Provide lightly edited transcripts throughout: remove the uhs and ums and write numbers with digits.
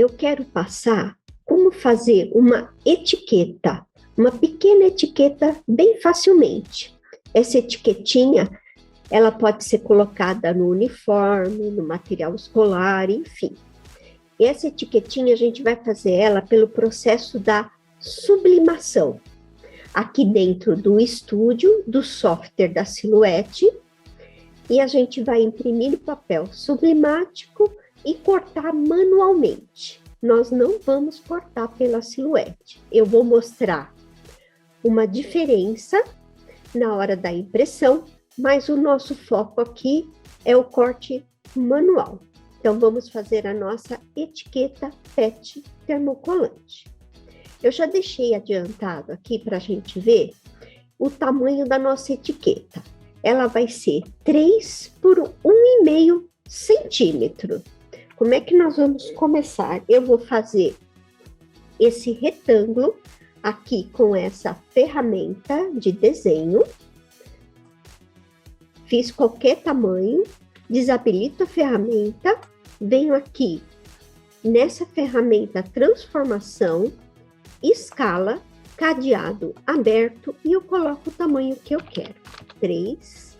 eu quero passar como fazer uma etiqueta, uma pequena etiqueta bem facilmente. Essa etiquetinha, ela pode ser colocada no uniforme, no material escolar, enfim. Essa etiquetinha a gente vai fazer ela pelo processo da sublimação. Aqui dentro do estúdio, do software da Silhouette, e a gente vai imprimir no papel sublimático e cortar manualmente. Nós não vamos cortar pela Silhouette. Eu vou mostrar uma diferença na hora da impressão, mas o nosso foco aqui é o corte manual. Então, vamos fazer a nossa etiqueta PET termocolante. Eu já deixei adiantado aqui para a gente ver o tamanho da nossa etiqueta. Ela vai ser 3 por 1,5 centímetro. Como é que nós vamos começar? Eu vou fazer esse retângulo aqui com essa ferramenta de desenho. Fiz qualquer tamanho, desabilito a ferramenta, venho aqui nessa ferramenta transformação, escala, cadeado aberto e eu coloco o tamanho que eu quero. 3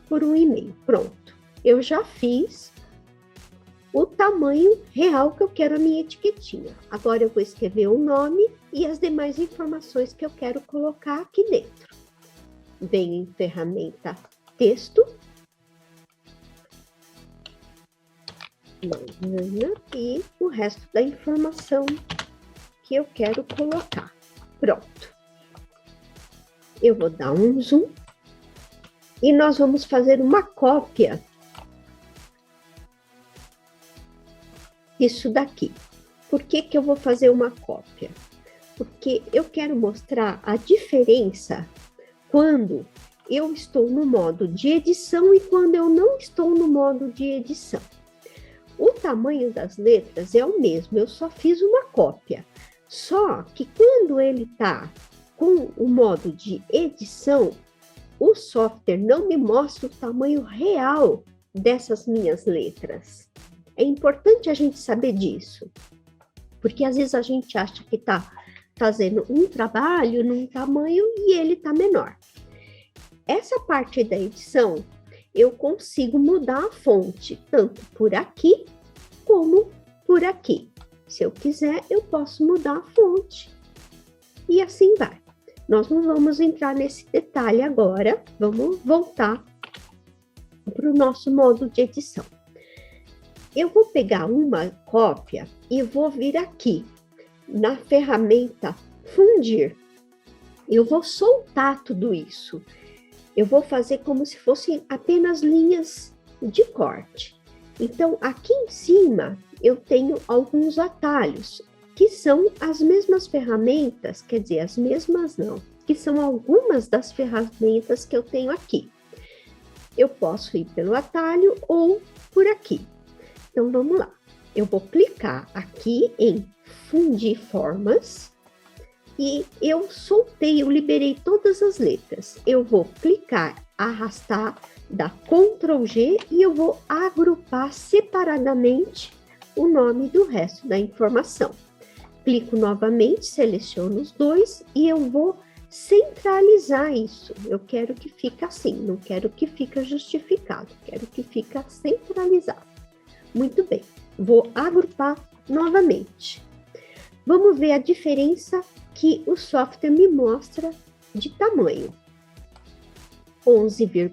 por 1,5. Pronto. Eu já fiz o tamanho real que eu quero a minha etiquetinha. Agora eu vou escrever o nome e as demais informações que eu quero colocar aqui dentro. Venho em ferramenta texto. E o resto da informação que eu quero colocar. Pronto. Eu vou dar um zoom. E nós vamos fazer uma cópia disso daqui. Por que que eu vou fazer uma cópia? Porque eu quero mostrar a diferença quando eu estou no modo de edição e quando eu não estou no modo de edição. O tamanho das letras é o mesmo, eu só fiz uma cópia. Só que quando ele está com o modo de edição, o software não me mostra o tamanho real dessas minhas letras. É importante a gente saber disso, porque às vezes a gente acha que está fazendo um trabalho num tamanho e ele está menor. Essa parte da edição, eu consigo mudar a fonte, tanto por aqui como por aqui. Se eu quiser, eu posso mudar a fonte. E assim vai. Nós não vamos entrar nesse detalhe agora, vamos voltar para o nosso modo de edição. Eu vou pegar uma cópia e vou vir aqui na ferramenta fundir. Eu vou soltar tudo isso. Eu vou fazer como se fossem apenas linhas de corte. Então, aqui em cima, eu tenho alguns atalhos, que são as mesmas ferramentas, quer dizer, as mesmas não, que são algumas das ferramentas que eu tenho aqui. Eu posso ir pelo atalho ou por aqui. Então, vamos lá. Eu vou clicar aqui em fundir formas e eu soltei, eu liberei todas as letras. Eu vou clicar, arrastar, dar Ctrl G e eu vou agrupar separadamente o nome do resto da informação. Clico novamente, seleciono os dois e eu vou centralizar isso. Eu quero que fique assim, não quero que fique justificado, quero que fique centralizado. Muito bem, vou agrupar novamente. Vamos ver a diferença que o software me mostra de tamanho. 11,3,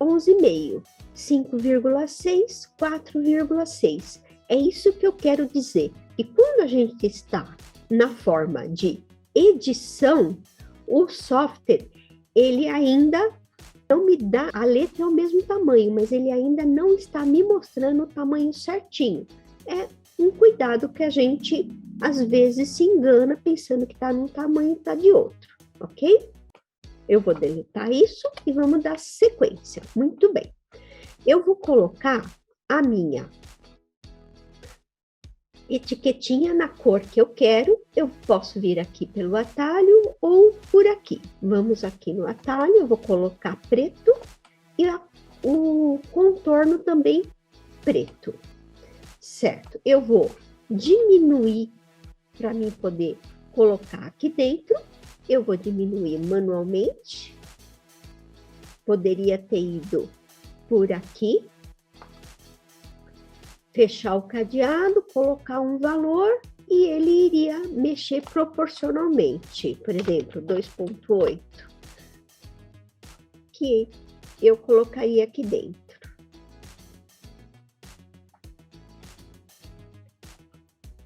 11,5, 5,6, 4,6. É isso que eu quero dizer. E quando a gente está na forma de edição, o software, ele ainda não me dá, a letra é o mesmo tamanho, mas ele ainda não está me mostrando o tamanho certinho. É um cuidado que a gente, às vezes, se engana pensando que está num tamanho e está de outro, ok? Eu vou deletar isso e vamos dar sequência. Muito bem. Eu vou colocar a minha etiquetinha na cor que eu quero. Eu posso vir aqui pelo atalho ou por aqui. Vamos aqui no atalho, eu vou colocar preto e o contorno também preto. certo? Eu vou diminuir para mim poder colocar aqui dentro. Eu vou diminuir manualmente. Poderia ter ido por aqui. Fechar o cadeado, colocar um valor e ele iria mexer proporcionalmente. Por exemplo, 2,8. Que eu colocaria aqui dentro.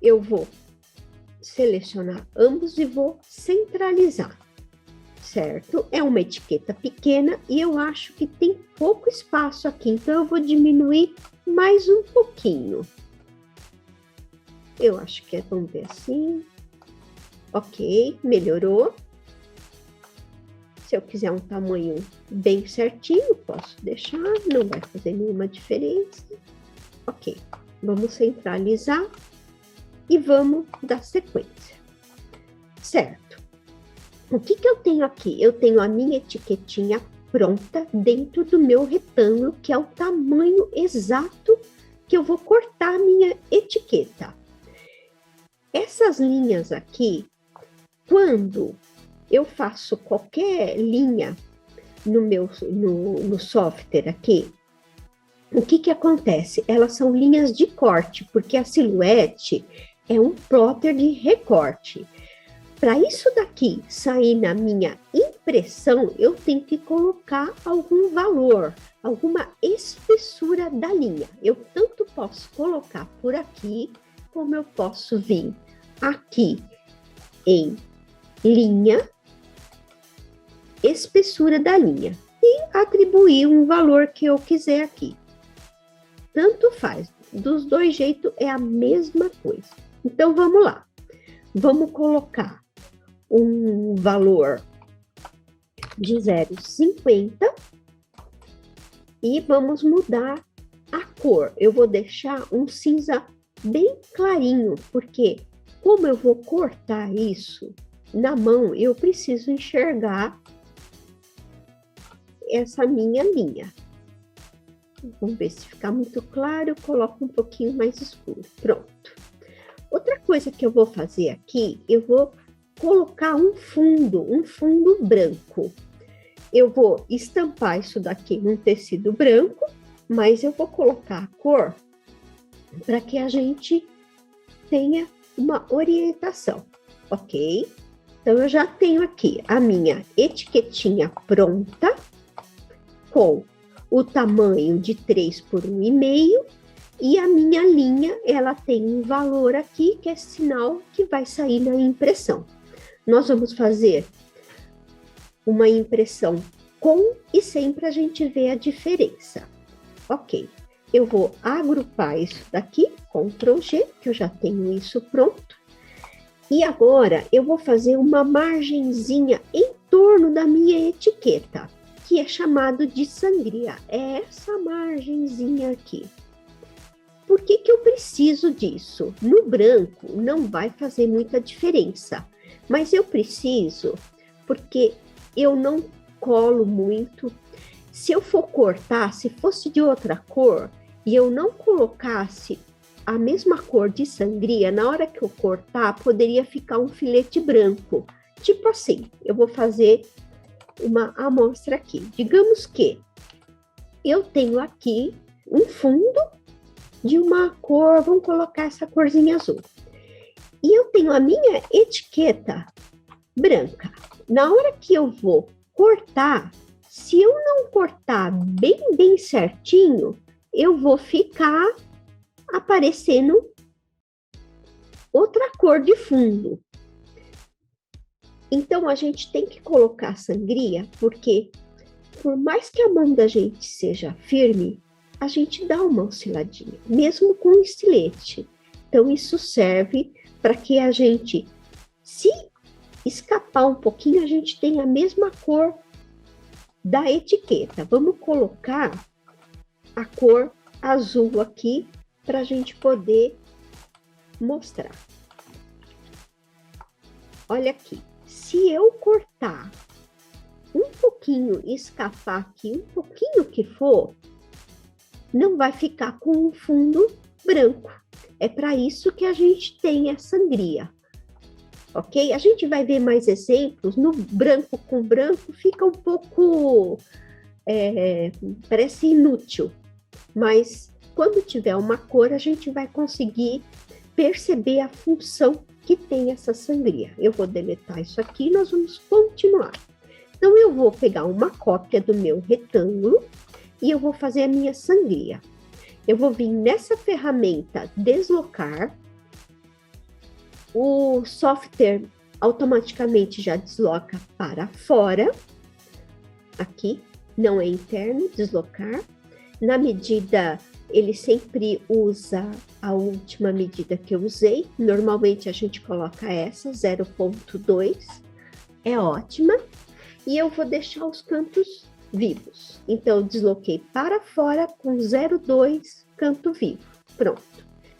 Eu vou selecionar ambos e vou centralizar, certo? É uma etiqueta pequena e eu acho que tem pouco espaço aqui, então eu vou diminuir mais um pouquinho. Eu acho que vamos ver assim. Ok, melhorou. Se eu quiser um tamanho bem certinho, posso deixar, não vai fazer nenhuma diferença. Ok, vamos centralizar e vamos dar sequência. Certo. O que eu tenho aqui? Eu tenho a minha etiquetinha pronta dentro do meu retângulo, que é o tamanho exato que eu vou cortar a minha etiqueta. Essas linhas aqui, quando eu faço qualquer linha no software aqui, o que acontece? Elas são linhas de corte, porque a silhuete é um plotter de recorte. Para isso daqui sair na minha impressão, eu tenho que colocar algum valor, alguma espessura da linha. Eu tanto posso colocar por aqui, como eu posso vir aqui em linha, espessura da linha, e atribuir um valor que eu quiser aqui. Tanto faz, dos dois jeitos é a mesma coisa. Então, vamos lá. Vamos colocar um valor de 0,50 e vamos mudar a cor. Eu vou deixar um cinza bem clarinho, porque como eu vou cortar isso na mão, eu preciso enxergar essa minha linha. Vamos ver se ficar muito claro, eu coloco um pouquinho mais escuro. Pronto. Outra coisa que eu vou fazer aqui, eu vou colocar um fundo branco. Eu vou estampar isso daqui num tecido branco, mas eu vou colocar a cor para que a gente tenha uma orientação, ok? Então, eu já tenho aqui a minha etiquetinha pronta, com o tamanho de 3 por 1,5, e a minha linha, ela tem um valor aqui, que é sinal que vai sair na impressão. Nós vamos fazer uma impressão com e sem para a gente ver a diferença. Ok, eu vou agrupar isso daqui, Ctrl G, que eu já tenho isso pronto. E agora eu vou fazer uma margenzinha em torno da minha etiqueta, que é chamado de sangria. É essa margenzinha aqui. Por que eu preciso disso? No branco não vai fazer muita diferença, mas eu preciso porque eu não colo muito. Se eu for cortar, se fosse de outra cor e eu não colocasse a mesma cor de sangria, na hora que eu cortar, poderia ficar um filete branco. Tipo assim, eu vou fazer uma amostra aqui. Digamos que eu tenho aqui um fundo de uma cor, vamos colocar essa corzinha azul. E eu tenho a minha etiqueta branca. Na hora que eu vou cortar, se eu não cortar bem certinho, eu vou ficar aparecendo outra cor de fundo. Então, a gente tem que colocar sangria, porque por mais que a mão da gente seja firme, a gente dá uma osciladinha, mesmo com estilete. Então, isso serve para que a gente, se escapar um pouquinho, a gente tenha a mesma cor da etiqueta. Vamos colocar a cor azul aqui, para a gente poder mostrar. Olha aqui. Se eu cortar um pouquinho e escapar aqui um pouquinho que for, não vai ficar com um fundo branco. É para isso que a gente tem a sangria, ok? A gente vai ver mais exemplos. No branco com branco fica um pouco, parece inútil, mas quando tiver uma cor, a gente vai conseguir perceber a função que tem essa sangria. Eu vou deletar isso aqui e nós vamos continuar. Então, eu vou pegar uma cópia do meu retângulo e eu vou fazer a minha sangria. Eu vou vir nessa ferramenta deslocar. O software automaticamente já desloca para fora. Aqui, não é interno, deslocar. Na medida, ele sempre usa a última medida que eu usei. Normalmente a gente coloca essa, 0,2. É ótima. E eu vou deixar os cantos vivos. Então, eu desloquei para fora com 0,2 canto vivo. Pronto.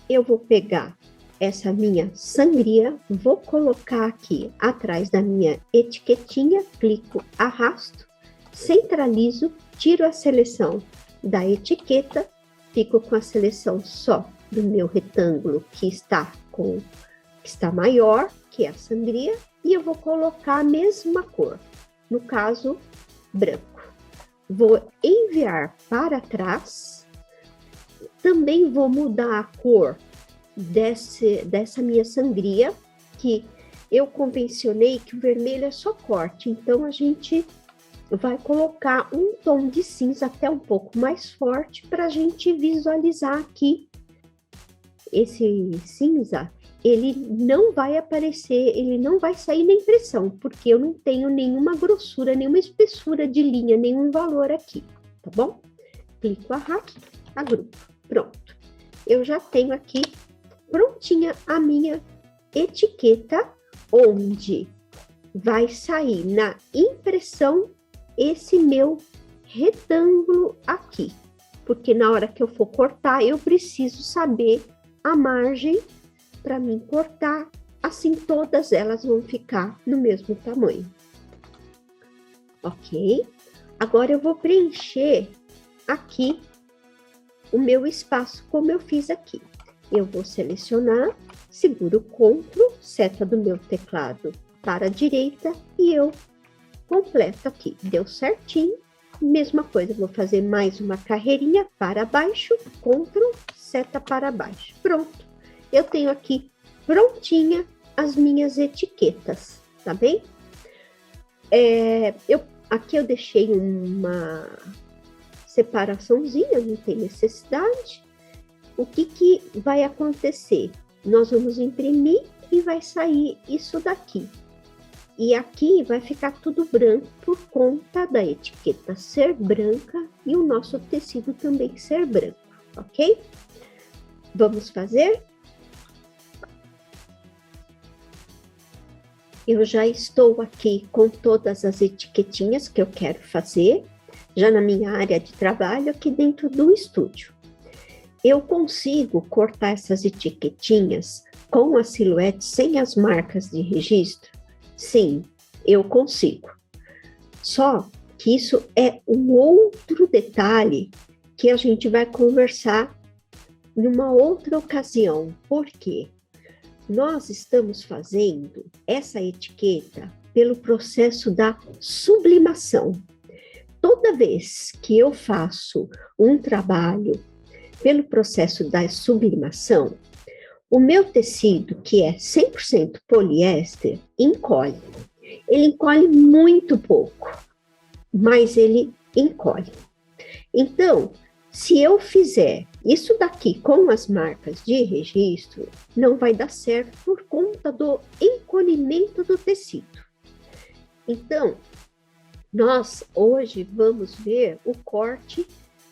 Eu vou pegar essa minha sangria, vou colocar aqui atrás da minha etiquetinha, clico, arrasto, centralizo, tiro a seleção da etiqueta, fico com a seleção só do meu retângulo que está maior, que é a sangria, e eu vou colocar a mesma cor, no caso, branco. Vou enviar para trás, também vou mudar a cor dessa minha sangria, que eu convencionei que o vermelho é só corte, então a gente vai colocar um tom de cinza até um pouco mais forte para a gente visualizar aqui. Esse cinza, ele não vai aparecer, ele não vai sair na impressão, porque eu não tenho nenhuma grossura, nenhuma espessura de linha, nenhum valor aqui, tá bom? Clico, arrasto, agrupo, pronto. Eu já tenho aqui prontinha a minha etiqueta, onde vai sair na impressão esse meu retângulo aqui, porque na hora que eu for cortar, eu preciso saber a margem para mim cortar, assim todas elas vão ficar no mesmo tamanho. Ok? Agora eu vou preencher aqui o meu espaço, como eu fiz aqui. Eu vou selecionar, seguro Ctrl, seta do meu teclado para a direita e eu completo aqui. Deu certinho. Mesma coisa, vou fazer mais uma carreirinha para baixo, Ctrl, seta para baixo. Pronto. Eu tenho aqui prontinha as minhas etiquetas, tá bem? Aqui eu deixei uma separaçãozinha, não tem necessidade. O que vai acontecer? Nós vamos imprimir e vai sair isso daqui. E aqui vai ficar tudo branco por conta da etiqueta ser branca e o nosso tecido também ser branco, ok? Vamos fazer? Eu já estou aqui com todas as etiquetinhas que eu quero fazer, já na minha área de trabalho aqui dentro do estúdio. Eu consigo cortar essas etiquetinhas com a silhuete sem as marcas de registro? Sim, eu consigo. Só que isso é um outro detalhe que a gente vai conversar numa outra ocasião. Por quê? Nós estamos fazendo essa etiqueta pelo processo da sublimação. Toda vez que eu faço um trabalho pelo processo da sublimação, o meu tecido, que é 100% poliéster, encolhe. Ele encolhe muito pouco, mas ele encolhe. Então, se eu fizer isso daqui com as marcas de registro, não vai dar certo por conta do encolhimento do tecido. Então, nós hoje vamos ver o corte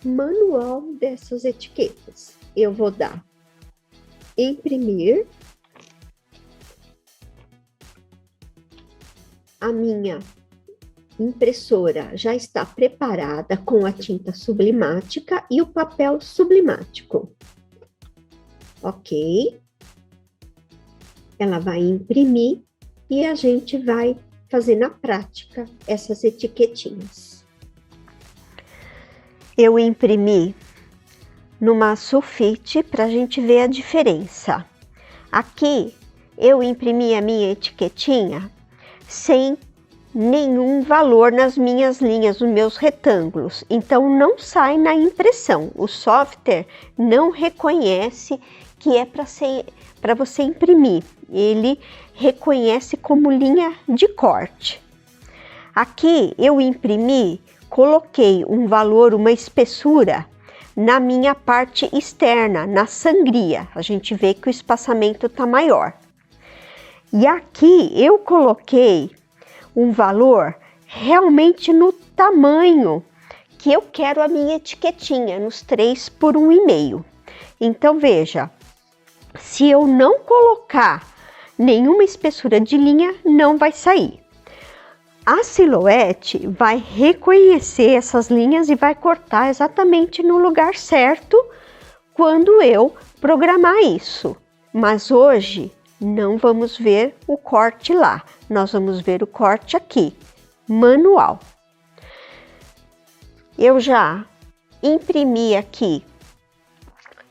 manual dessas etiquetas. Eu vou dar imprimir. A minha impressora já está preparada com a tinta sublimática e o papel sublimático. Ok. Ela vai imprimir e a gente vai fazer na prática essas etiquetinhas. Eu imprimi numa sulfite para a gente ver a diferença. Aqui eu imprimi a minha etiquetinha sem nenhum valor nas minhas linhas, nos meus retângulos. Então não sai na impressão. O software não reconhece que é para você imprimir. Ele reconhece como linha de corte. Aqui eu imprimi, coloquei um valor, uma espessura na minha parte externa, na sangria. A gente vê que o espaçamento está maior. E aqui eu coloquei um valor realmente no tamanho que eu quero a minha etiquetinha, nos 3 por 1,5. Então veja, se eu não colocar nenhuma espessura de linha, não vai sair. A Silhouette vai reconhecer essas linhas e vai cortar exatamente no lugar certo quando eu programar isso. Mas hoje não vamos ver o corte lá, nós vamos ver o corte aqui, manual. Eu já imprimi aqui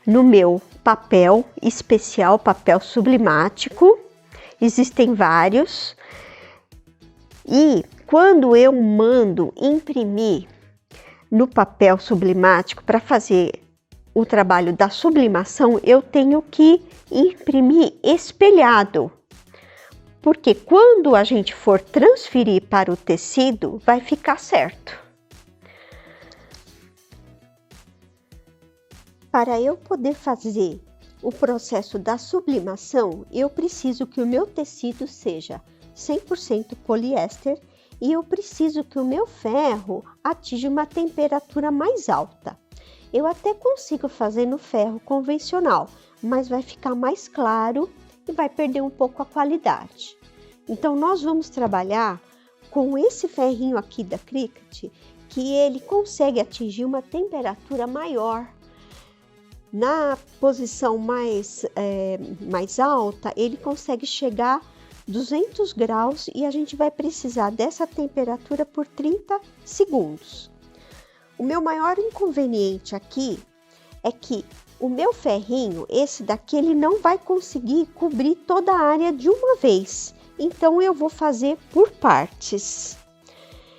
no meu papel especial, papel sublimático, existem vários. E quando eu mando imprimir no papel sublimático para fazer o trabalho da sublimação, eu tenho que imprimir espelhado, porque quando a gente for transferir para o tecido, vai ficar certo. Para eu poder fazer o processo da sublimação, eu preciso que o meu tecido seja 100% poliéster e eu preciso que o meu ferro atinja uma temperatura mais alta. Eu até consigo fazer no ferro convencional, mas vai ficar mais claro e vai perder um pouco a qualidade. Então nós vamos trabalhar com esse ferrinho aqui da Cricut, que ele consegue atingir uma temperatura maior. Na posição mais alta, ele consegue chegar 200 graus e a gente vai precisar dessa temperatura por 30 segundos. O meu maior inconveniente aqui é que o meu ferrinho, esse daqui, ele não vai conseguir cobrir toda a área de uma vez. Então eu vou fazer por partes.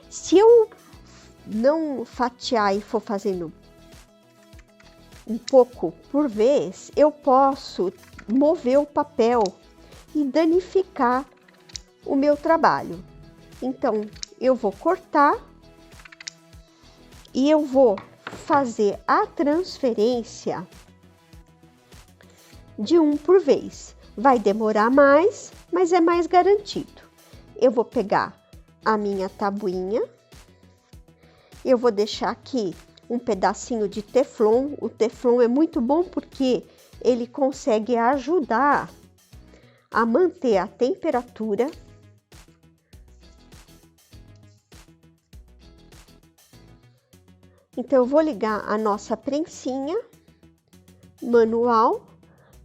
Se eu não fatiar e for fazendo um pouco por vez, eu posso mover o papel e danificar o meu trabalho. Então, eu vou cortar e eu vou fazer a transferência de um por vez. Vai demorar mais, mas é mais garantido. Eu vou pegar a minha tabuinha, eu vou deixar aqui um pedacinho de teflon. O teflon é muito bom porque ele consegue ajudar a manter a temperatura. Então, eu vou ligar a nossa prensinha manual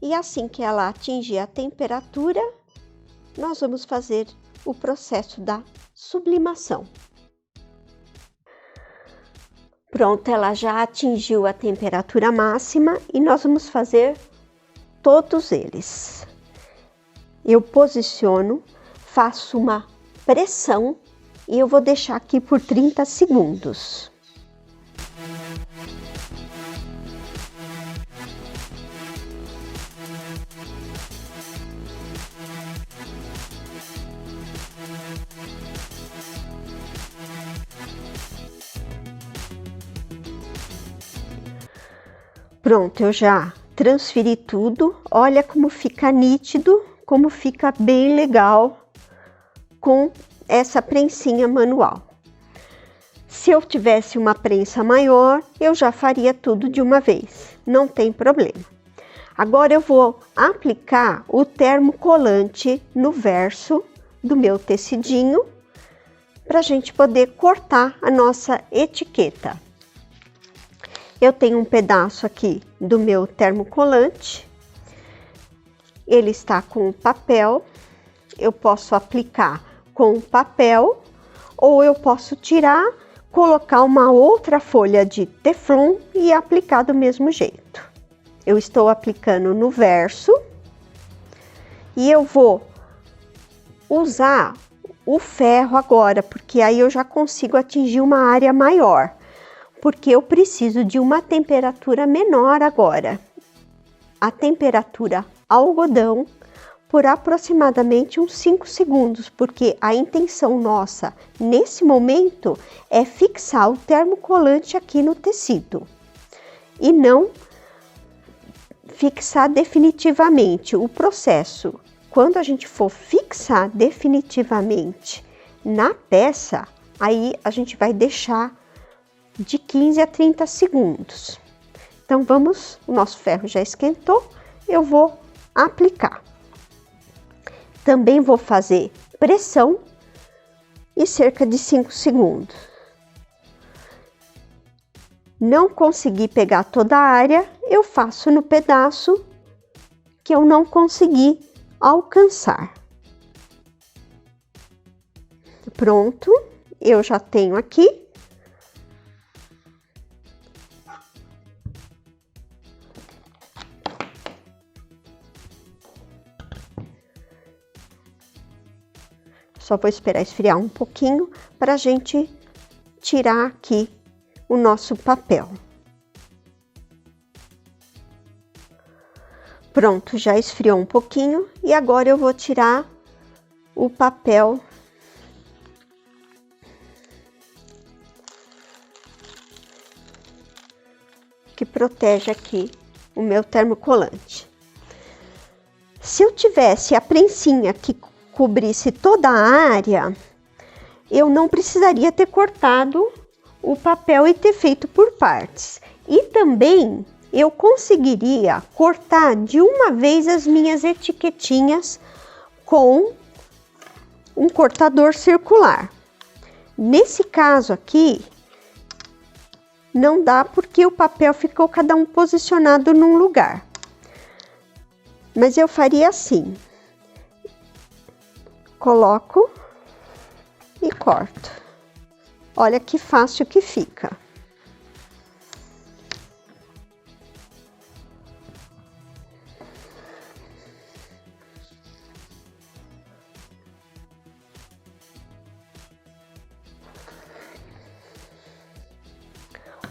e assim que ela atingir a temperatura, nós vamos fazer o processo da sublimação. Pronto, ela já atingiu a temperatura máxima e nós vamos fazer todos eles. Eu posiciono, faço uma pressão e eu vou deixar aqui por 30 segundos. Pronto, eu já transferi tudo. Olha como fica nítido, como fica bem legal com essa prensinha manual. Se eu tivesse uma prensa maior, eu já faria tudo de uma vez, não tem problema. Agora eu vou aplicar o termocolante no verso do meu tecidinho, para a gente poder cortar a nossa etiqueta. Eu tenho um pedaço aqui do meu termocolante, ele está com papel, eu posso aplicar com papel ou eu posso tirar, colocar uma outra folha de teflon e aplicar do mesmo jeito. eu estou aplicando no verso e eu vou usar o ferro agora, porque aí eu já consigo atingir uma área maior, porque eu preciso de uma temperatura menor agora. A temperatura algodão por aproximadamente uns 5 segundos, porque a intenção nossa nesse momento é fixar o termocolante aqui no tecido e não fixar definitivamente. O processo, quando a gente for fixar definitivamente na peça, aí a gente vai deixar de 15 a 30 segundos. Então vamos, o nosso ferro já esquentou, eu vou aplicar. Também vou fazer pressão e cerca de 5 segundos. Não consegui pegar toda a área, eu faço no pedaço que eu não consegui alcançar. Pronto, eu já tenho aqui. Só vou esperar esfriar um pouquinho para a gente tirar aqui o nosso papel. Pronto, já esfriou um pouquinho e agora eu vou tirar o papel que protege aqui o meu termocolante. Se eu tivesse a prensinha que cobrisse toda a área, eu não precisaria ter cortado o papel e ter feito por partes. E também eu conseguiria cortar de uma vez as minhas etiquetinhas com um cortador circular. Nesse caso aqui, não dá porque o papel ficou cada um posicionado num lugar. Mas eu faria assim. Coloco e corto. Olha que fácil que fica.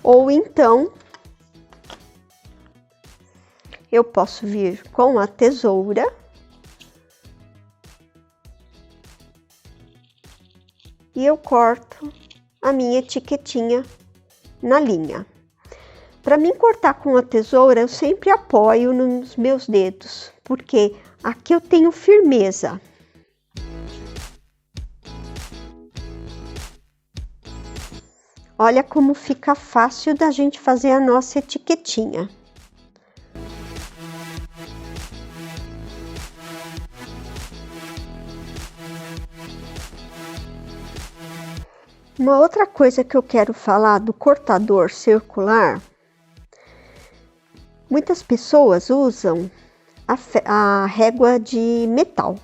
Ou então, eu posso vir com a tesoura e eu corto a minha etiquetinha na linha. Para mim cortar com a tesoura, eu sempre apoio nos meus dedos, porque aqui eu tenho firmeza. Olha como fica fácil da gente fazer a nossa etiquetinha. Uma outra coisa que eu quero falar do cortador circular, muitas pessoas usam a régua de metal.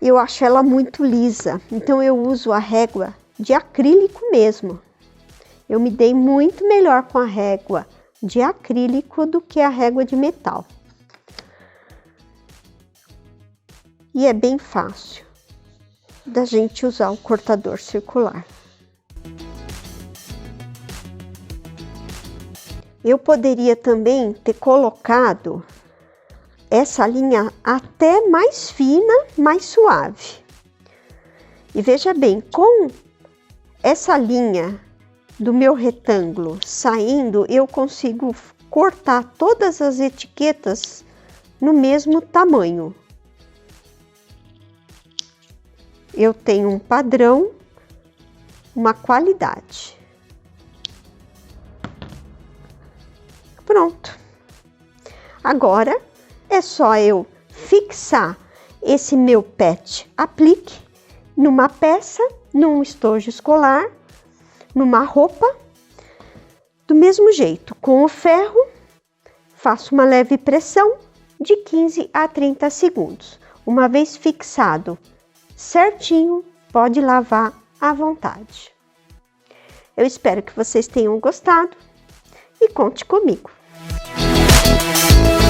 Eu acho ela muito lisa, então eu uso a régua de acrílico mesmo. Eu me dei muito melhor com a régua de acrílico do que a régua de metal. E é bem fácil da gente usar o cortador circular. Eu poderia também ter colocado essa linha até mais fina, mais suave. E veja bem, com essa linha do meu retângulo saindo, eu consigo cortar todas as etiquetas no mesmo tamanho. Eu tenho um padrão, uma qualidade. Pronto. Agora é só eu fixar esse meu pet aplique numa peça, num estojo escolar, numa roupa, do mesmo jeito, com o ferro, faço uma leve pressão de 15 a 30 segundos. Uma vez fixado certinho, pode lavar à vontade. Eu espero que vocês tenham gostado e conte comigo. Música